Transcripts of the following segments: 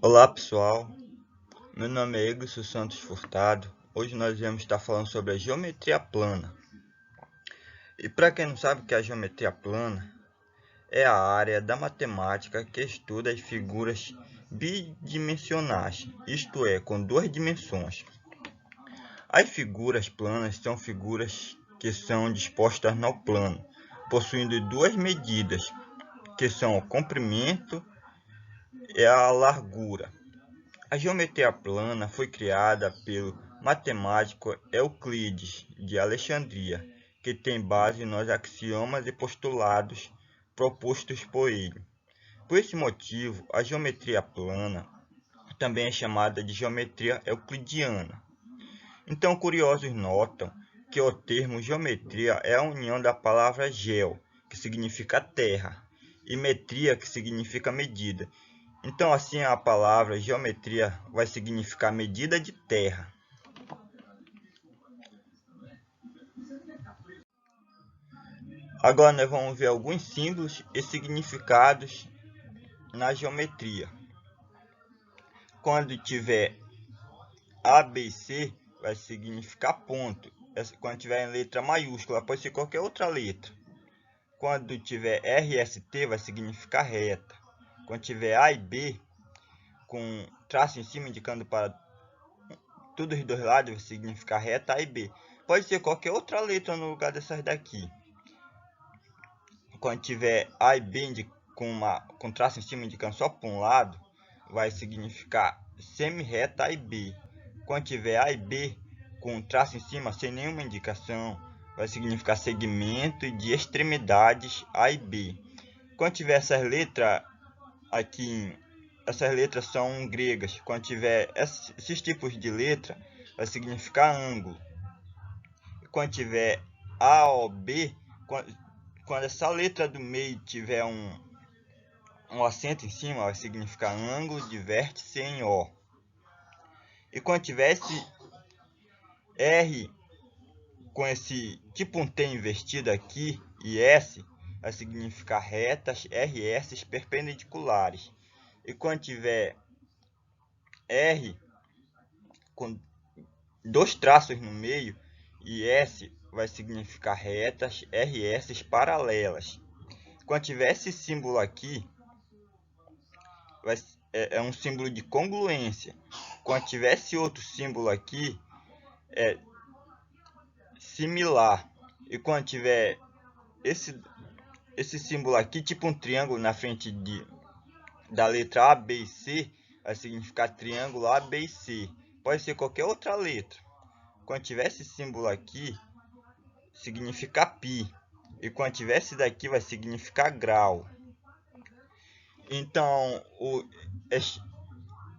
Olá pessoal, meu nome é Eglisson Santos Furtado. Hoje nós vamos estar falando sobre a geometria plana. E para quem não sabe o que é a geometria plana, é a área da matemática que estuda as figuras bidimensionais, isto é, com duas dimensões. As figuras planas são figuras que são dispostas no plano, possuindo duas medidas, que são o comprimento e a largura. A geometria plana foi criada pelo matemático Euclides de Alexandria, que tem base nos axiomas e postulados propostos por ele. Por esse motivo, a geometria plana também é chamada de geometria euclidiana. Então, curiosos notam que o termo geometria é a união da palavra geo, que significa terra, e metria, que significa medida. Então, assim, a palavra geometria vai significar medida de terra. Agora nós vamos ver alguns símbolos e significados na geometria. Quando tiver A, B e C, vai significar ponto. Quando tiver em letra maiúscula, pode ser qualquer outra letra. Quando tiver R, S, T, vai significar reta. Quando tiver A e B, com traço em cima indicando para todos os dois lados, vai significar reta A e B. Pode ser qualquer outra letra no lugar dessas daqui. Quando tiver A e B com traço em cima indicando só para um lado, vai significar semi-reta A e B. Quando tiver A e B com traço em cima sem nenhuma indicação, vai significar segmento de extremidades A e B. Quando tiver essas letras aqui, essas letras são gregas. Quando tiver esses tipos de letra, vai significar ângulo. Quando tiver A ou B, quando essa letra do meio tiver um acento em cima, vai significar ângulo de vértice em O. E quando tiver esse R com esse tipo um T invertido aqui e S, vai significar retas RS perpendiculares. E quando tiver R com dois traços no meio e S, vai significar retas RS paralelas. Quando tiver esse símbolo aqui, é um símbolo de congruência. Quando tiver esse outro símbolo aqui, é similar. E quando tiver esse símbolo aqui, tipo um triângulo na frente da letra A, B e C, vai significar triângulo A, B e C. Pode ser qualquer outra letra. Quando tiver esse símbolo aqui, significa π. E quando tiver esse daqui, vai significar grau. Então,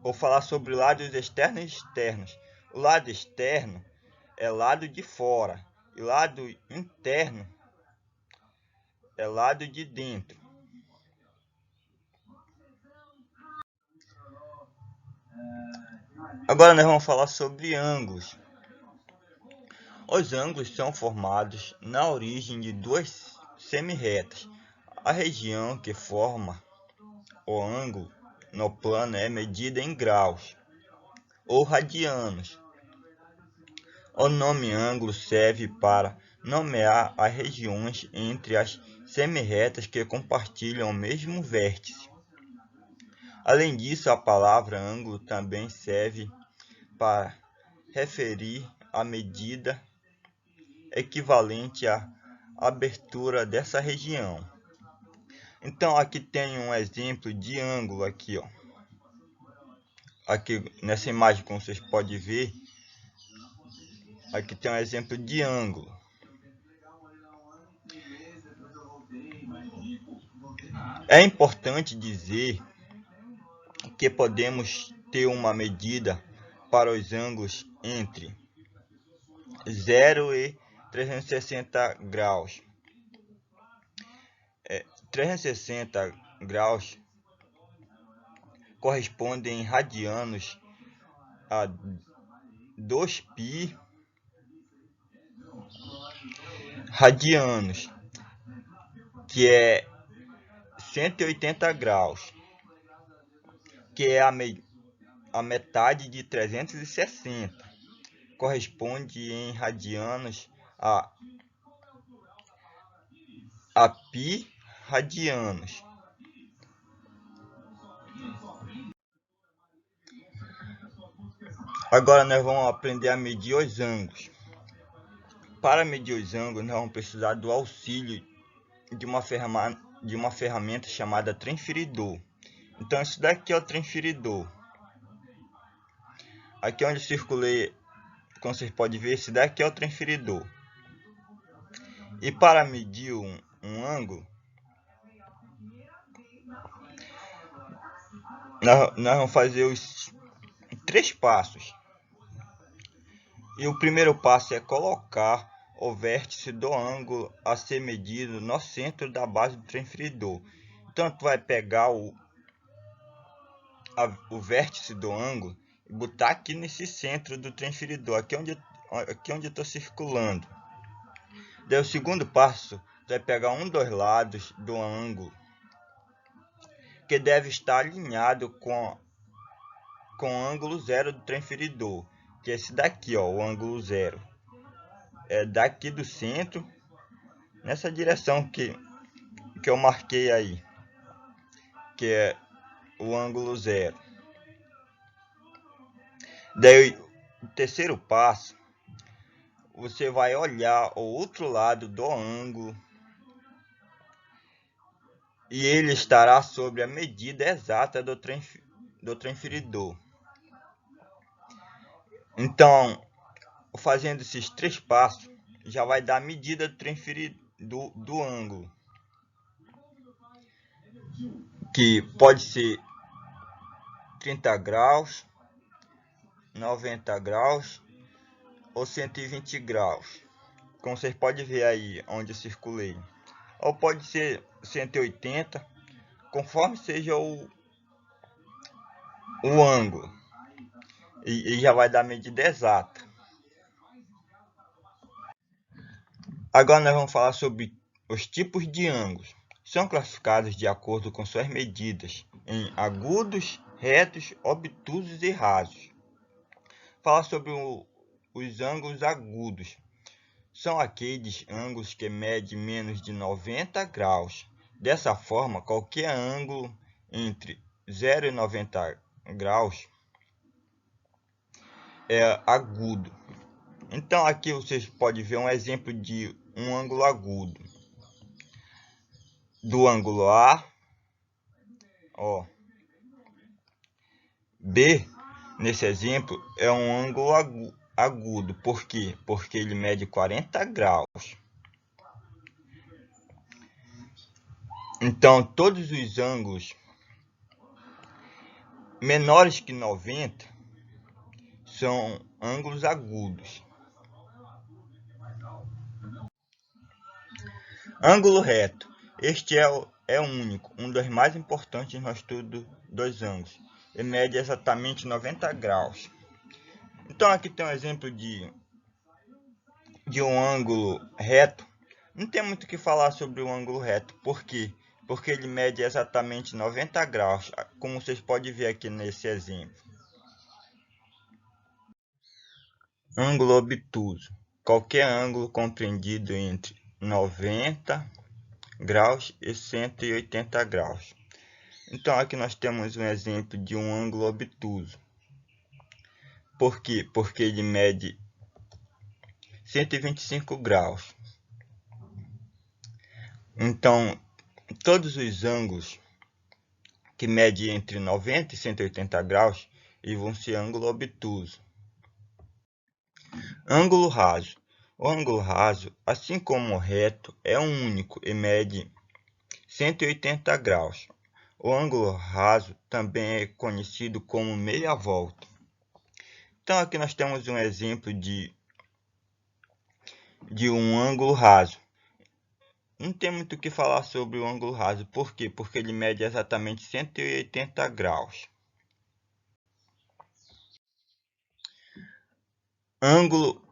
vou falar sobre lados externos e externos. O lado externo é lado de fora e lado interno é lado de dentro. Agora nós vamos falar sobre ângulos. Os ângulos são formados na origem de duas semi-retas. A região que forma o ângulo no plano é medida em graus ou radianos. O nome ângulo serve para nomear as regiões entre as semi-retas que compartilham o mesmo vértice. Além disso, a palavra ângulo também serve para referir a medida equivalente à abertura dessa região. Então aqui tem um exemplo de ângulo aqui, ó. Aqui nessa imagem, como vocês podem ver, aqui tem um exemplo de ângulo. É importante dizer que podemos ter uma medida para os ângulos entre 0 e 360 graus. 360 graus correspondem em radianos a 2π radianos, que é 180 graus. que é a metade de 360. Corresponde em radianos a π radianos. Agora nós vamos aprender a medir os ângulos. Para medir os ângulos, nós vamos precisar do auxílio de uma ferramenta chamada transferidor. Então, isso daqui é o transferidor. Aqui onde eu circulei, como vocês podem ver, esse daqui é o transferidor. E para medir um ângulo, nós vamos fazer os 3 passos. E o primeiro passo é colocar o vértice do ângulo a ser medido no centro da base do transferidor. Então, tu vai pegar o vértice do ângulo e botar aqui nesse centro do transferidor, aqui onde eu estou circulando. Daí o segundo passo, tu vai pegar um dos lados do ângulo, que deve estar alinhado com o ângulo zero do transferidor, que é esse daqui, ó, o ângulo zero. É daqui do centro, nessa direção que eu marquei aí, que é o ângulo zero. Daí o terceiro passo, você vai olhar o outro lado do ângulo e ele estará sobre a medida exata do transferidor. Então, fazendo esses 3 passos, já vai dar a medida do ângulo, que pode ser 30 graus, 90 graus ou 120 graus, como vocês podem ver aí onde eu circulei. Ou pode ser 180, conforme seja o ângulo, e já vai dar a medida exata. Agora nós vamos falar sobre os tipos de ângulos. São classificados de acordo com suas medidas em agudos, retos, obtusos e rasos. Falar sobre os ângulos agudos. São aqueles ângulos que medem menos de 90 graus. Dessa forma, qualquer ângulo entre 0 e 90 graus é agudo. Então, aqui vocês podem ver um exemplo de um ângulo agudo. Do ângulo A, ó, B, nesse exemplo, é um ângulo agudo. Por quê? Porque ele mede 40 graus. Então, todos os ângulos menores que 90 são ângulos agudos. Ângulo reto. Este é o único, um dos mais importantes no estudo dos ângulos. Ele mede exatamente 90 graus. Então, aqui tem um exemplo de um ângulo reto. Não tem muito o que falar sobre o ângulo reto. Por quê? Porque ele mede exatamente 90 graus, como vocês podem ver aqui nesse exemplo. Ângulo obtuso. Qualquer ângulo compreendido entre 90 graus e 180 graus. Então, aqui nós temos um exemplo de um ângulo obtuso. Por quê? Porque ele mede 125 graus. Então, todos os ângulos que medem entre 90 e 180 graus e vão ser ângulo obtuso. Ângulo raso. O ângulo raso, assim como o reto, é um único e mede 180 graus. O ângulo raso também é conhecido como meia volta. Então, aqui nós temos um exemplo de um ângulo raso. Não tem muito o que falar sobre o ângulo raso. Por quê? Porque ele mede exatamente 180 graus. Ângulo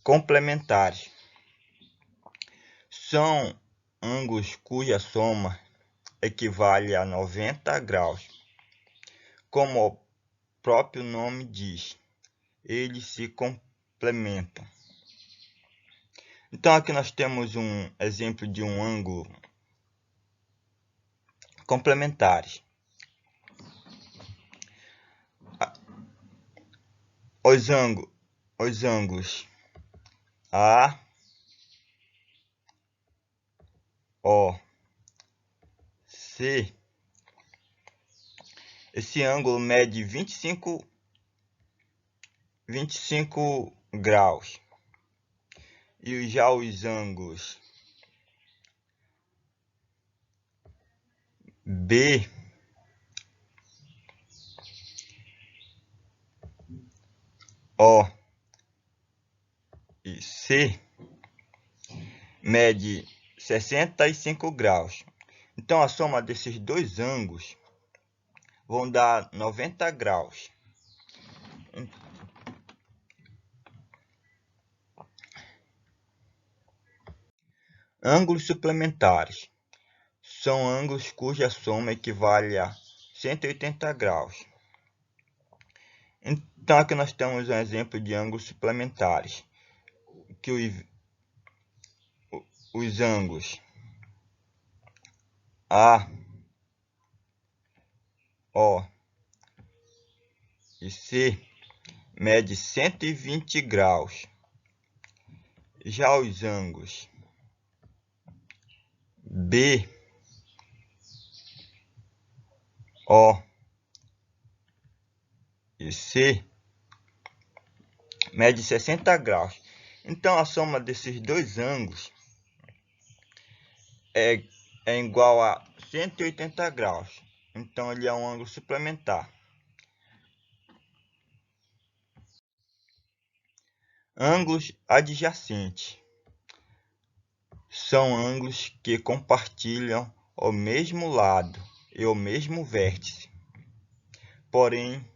complementares. São ângulos cuja soma equivale a 90 graus. Como o próprio nome diz, eles se complementam. Então aqui nós temos um exemplo de um ângulo complementares. Os ângulos A, O, C. Esse ângulo mede 25 graus. E já os ângulos B, O e C mede 65 graus. Então a soma desses dois ângulos vão dar 90 graus. Ângulos suplementares são ângulos cuja soma equivale a 180 graus. Então aqui nós temos um exemplo de ângulos suplementares, que os ângulos A, O e C mede 120 graus. Já os ângulos B, O e C mede 60 graus. Então a soma desses dois ângulos é igual a 180 graus. Então ele é um ângulo suplementar. Ângulos adjacentes são ângulos que compartilham o mesmo lado e o mesmo vértice, porém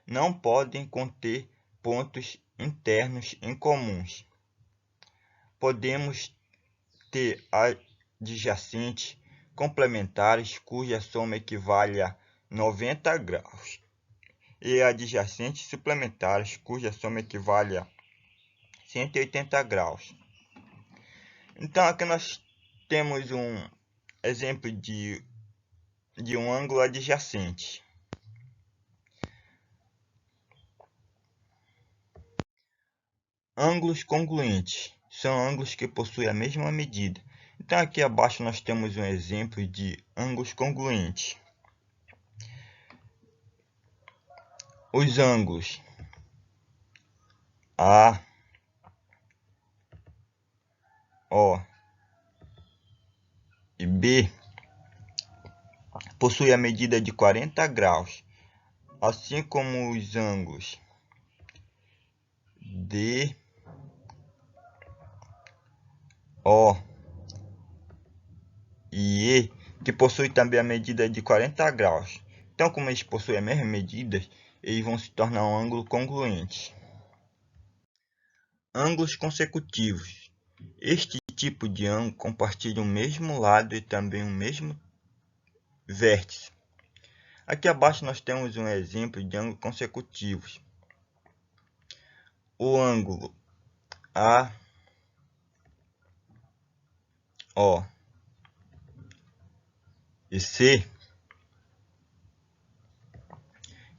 não podem conter pontos internos em comuns. Podemos ter adjacentes complementares cuja soma equivale a 90 graus e adjacentes suplementares cuja soma equivale a 180 graus. Então aqui nós temos um exemplo de um ângulo adjacente. Ângulos congruentes são ângulos que possuem a mesma medida. Então aqui abaixo nós temos um exemplo de ângulos congruentes. Os ângulos A, O e B possuem a medida de 40 graus, assim como os ângulos D, O e E, que possuem também a medida de 40 graus. Então, como eles possuem a mesma medida, eles vão se tornar um ângulo congruente. Ângulos consecutivos. Este tipo de ângulo compartilha o mesmo lado e também o mesmo vértice. Aqui abaixo nós temos um exemplo de ângulos consecutivos. O ângulo A, O e C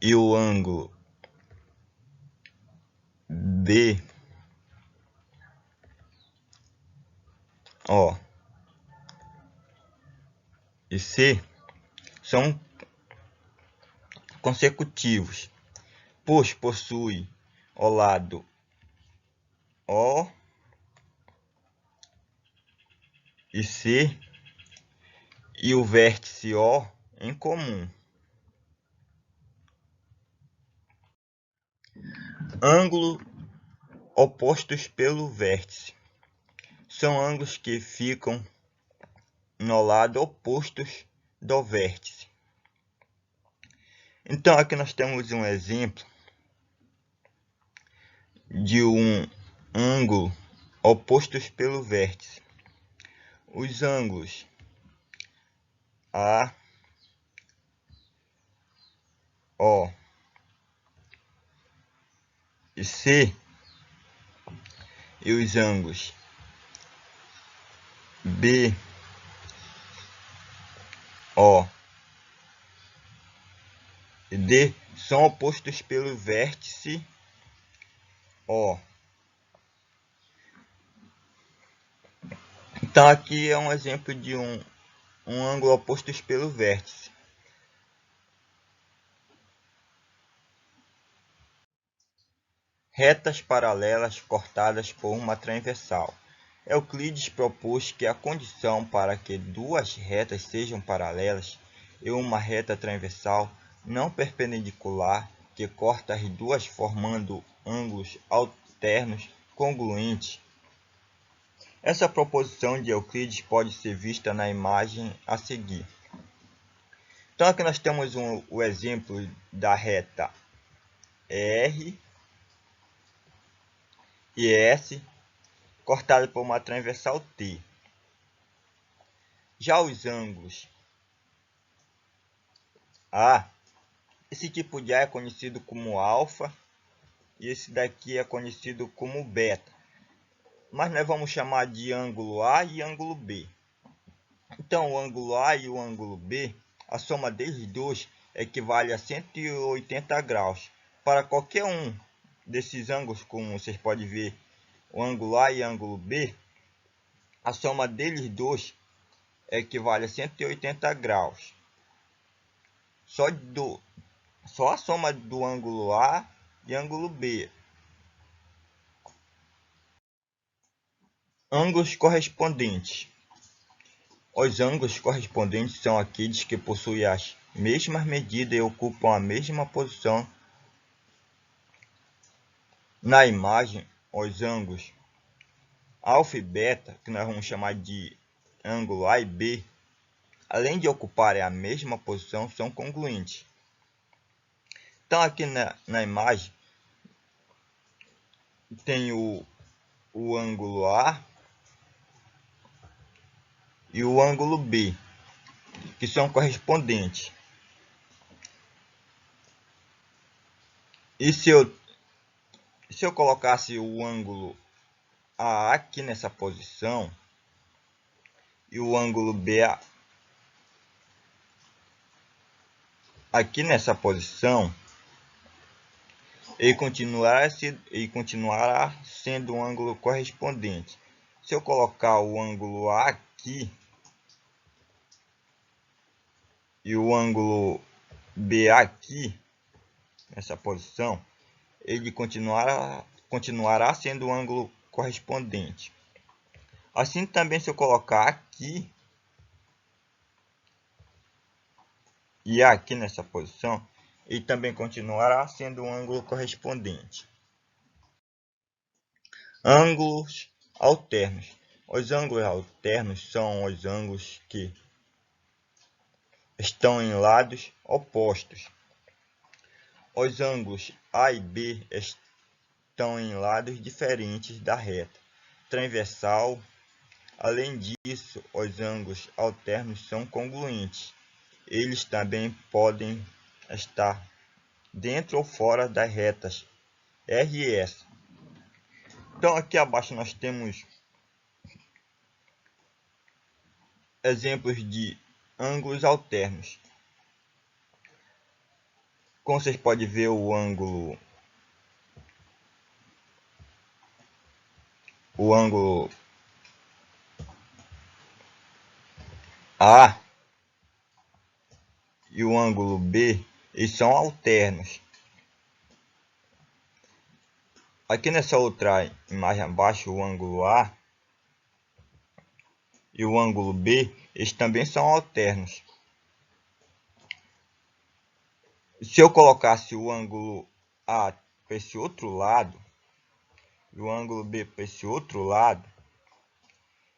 e o ângulo B, O e C são consecutivos, pois possuem o lado O e C e o vértice O em comum. Ângulo opostos pelo vértice são ângulos que ficam no lado opostos do vértice. Então aqui nós temos um exemplo de um ângulo opostos pelo vértice. Os ângulos A, O e C, e os ângulos B, O e D são opostos pelo vértice O. Então aqui é um exemplo de um ângulo oposto pelo vértice. Retas paralelas cortadas por uma transversal. Euclides propôs que a condição para que duas retas sejam paralelas é uma reta transversal não perpendicular que corta as duas formando ângulos alternos congruentes. Essa proposição de Euclides pode ser vista na imagem a seguir. Então aqui nós temos o exemplo da reta R e S cortada por uma transversal T. Já os ângulos A, esse tipo de A é conhecido como alfa e esse daqui é conhecido como beta. Mas nós vamos chamar de ângulo A e ângulo B. Então o ângulo A e o ângulo B, a soma deles dois equivale a 180 graus. Para qualquer um desses ângulos, como vocês podem ver, o ângulo A e o ângulo B, a soma deles dois equivale a 180 graus. Só a soma do ângulo A e ângulo B. Ângulos correspondentes. Os ângulos correspondentes são aqueles que possuem as mesmas medidas e ocupam a mesma posição na imagem. Os ângulos alfa e beta, que nós vamos chamar de ângulo A e B, além de ocuparem a mesma posição, são congruentes. Então aqui na imagem tem o ângulo A e o ângulo B, que são correspondentes. E se eu colocasse o ângulo A aqui nessa posição e o ângulo B aqui nessa posição, ele continuará sendo um ângulo correspondente. Se eu colocar o ângulo A aqui e o ângulo B aqui nessa posição, ele continuará sendo um ângulo correspondente. Assim também, se eu colocar aqui e aqui nessa posição, ele também continuará sendo um ângulo correspondente. Ângulos alternos. Os ângulos alternos são os ângulos que estão em lados opostos. Os ângulos A e B estão em lados diferentes da reta transversal. Além disso, os ângulos alternos são congruentes. Eles também podem estar dentro ou fora das retas R e S. Então aqui abaixo nós temos exemplos de ângulos alternos. Como vocês podem ver, o ângulo A e o ângulo B, eles são alternos. Aqui nessa outra imagem abaixo, o ângulo A e o ângulo B, eles também são alternos. Se eu colocasse o ângulo A para esse outro lado e o ângulo B para esse outro lado,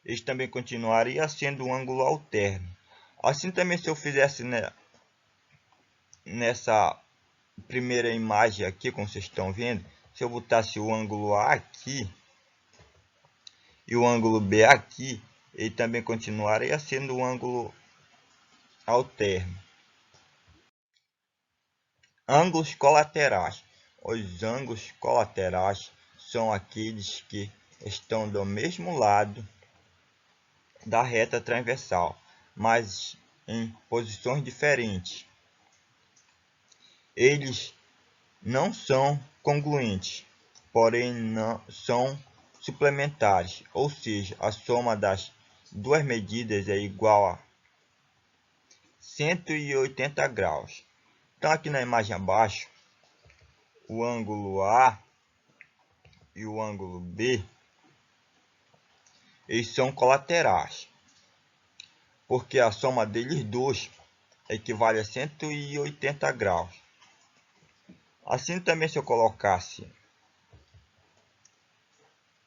eles também continuariam sendo um ângulo alterno. Assim também, se eu fizesse nessa primeira imagem aqui, como vocês estão vendo, se eu botasse o ângulo A aqui e o ângulo B aqui, ele também continuaria sendo um ângulo ao termo. Ângulos colaterais. Os ângulos colaterais são aqueles que estão do mesmo lado da reta transversal, mas em posições diferentes. Eles não são congruentes, porém não são suplementares, ou seja, a soma das duas medidas é igual a 180 graus. Então aqui na imagem abaixo, o ângulo A e o ângulo B, eles são colaterais, porque a soma deles dois equivale a 180 graus. Assim também, se eu colocasse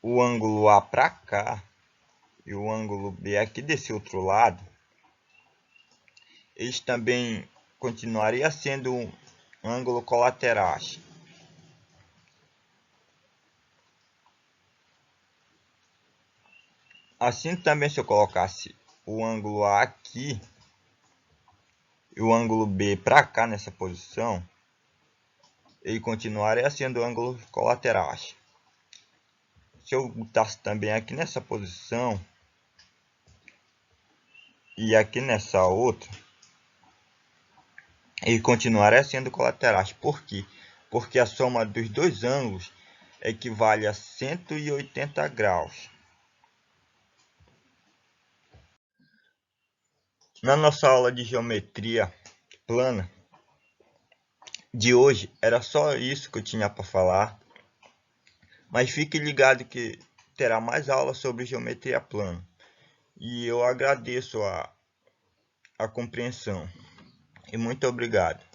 o ângulo A para cá e o ângulo B aqui desse outro lado, eles também continuariam sendo um ângulo colaterais. Assim também, se eu colocasse o ângulo A aqui e o ângulo B para cá nessa posição, ele continuaria sendo ângulos colaterais. Se eu botasse também aqui nessa posição e aqui nessa outra, ele continuaria sendo colaterais. Por quê? Porque a soma dos dois ângulos equivale a 180 graus. Na nossa aula de geometria plana de hoje, era só isso que eu tinha para falar. Mas fique ligado que terá mais aulas sobre geometria plana. E eu agradeço a compreensão. E muito obrigado.